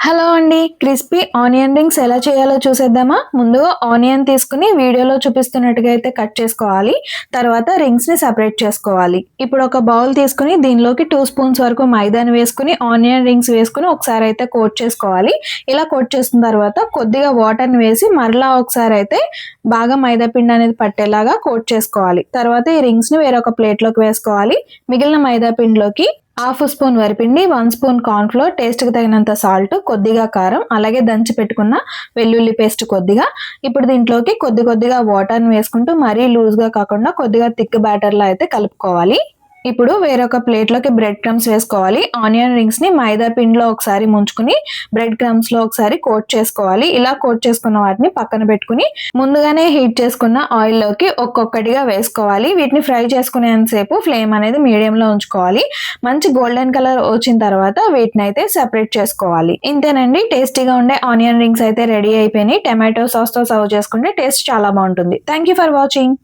Hello అండి. Crispy onion rings ఎలా చేయాలో చూసేద్దామా? ముందుగా ఆనియన్ తీసుకొని వీడియోలో చూపిస్తున్నట్టుగా అయితే కట్ చేసుకోవాలి. తర్వాత రింగ్స్‌ని సెపరేట్ చేసుకోవాలి. ఇప్పుడు ఒక బౌల్ తీసుకొని దీనిలోకి 2 స్పూన్స్ వరకు మైదాని వేసుకొని ఆనియన్ రింగ్స్ వేసుకొని ఒకసారి అయితే కోట్ చేసుకోవాలి. ఇలా కోట్ చేసిన తర్వాత కొద్దిగా వాటర్‌ని వేసి మరలా ఒకసారి అయితే బాగా మైదా పిండి అనేది పట్టేలాగా కోట్ చేసుకోవాలి. తర్వాత ఈ రింగ్స్‌ని వేరొక ప్లేట్‌లోకి వేసుకోవాలి. మిగిలిన మైదా పిండిలోకి హాఫ్ స్పూన్ వరిపిండి, 1 స్పూన్ కార్న్ ఫ్లోర్, టేస్ట్‌కి తగినంత సాల్ట్, కొద్దిగా కారం, అలాగే దంచి పెట్టుకున్న వెల్లుల్లి పేస్ట్ కొద్దిగా. ఇప్పుడు దీంట్లోకి కొద్దిగా వాటర్‌ని వేసుకుంటూ మరీ లూజ్‌గా కాకుండా కొద్దిగా థిక్ బ్యాటర్‌లా అయితే కలుపుకోవాలి. ఇప్పుడు వేరొక ప్లేట్‌లోకి బ్రెడ్ క్రమ్స్ వేసుకోవాలి. ఆనియన్ రింగ్స్‌ని మైదా పిండిలో ఒకసారి ముంచుకొని బ్రెడ్ క్రమ్స్‌లో ఒకసారి కోట్ చేసుకోవాలి. ఇలా కోట్ చేసుకున్న వాటిని పక్కన పెట్టుకొని ముందుగానే హీట్ చేసుకున్న ఆయిల్‌లోకి ఒక్కొక్కటిగా వేసుకోవాలి. వీటిని ఫ్రై చేసుకునేంత సేపు ఫ్లేమ్ అనేది మీడియంలో ఉంచుకోవాలి. మంచి గోల్డెన్ కలర్ వచ్చిన తర్వాత వీటినైతే సెపరేట్ చేసుకోవాలి. ఇంతేనండి, టేస్టీగా ఉండే ఆనియన్ రింగ్స్ అయితే రెడీ అయిపోయినాయి. టమాటో సాస్‌తో సర్వ్ చేసుకుంటే టేస్ట్ చాలా బాగుంటుంది. Thank you for watching.